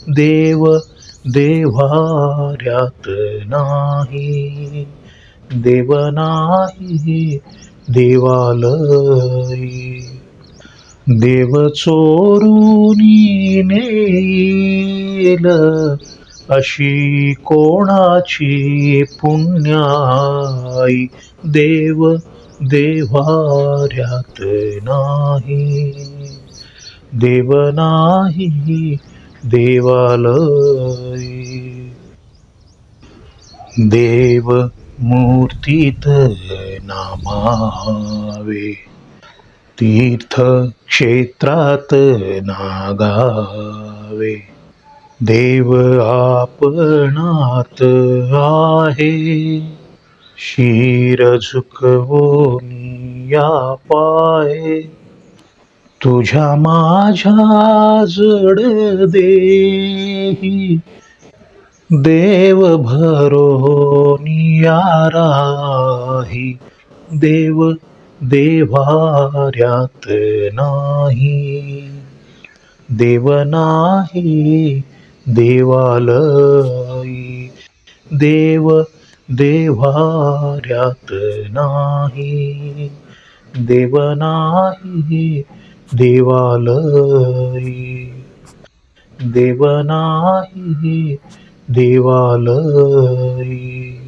देव देव्हाऱ्यात नाही, देव नाही देवालयी. देव चोरुनी नेल, अशी कोणाची पुण्याई. देव देव्हाऱ्यात नाही, देव नाही देवालयी. देव मूर्तीत नामावे, तीर्थक्षेत्रात नागावे. देव आपणात आहे, शिर झुकवून या पाय. तुझ्या माझ्या जड देही, देव भरोनिया राही. देव देव्हाऱ्यात नाही, देव नाही देवालयी. देव देव्हाऱ्यात नाही, देव नाही देवालयी. देव नाही देवालयी.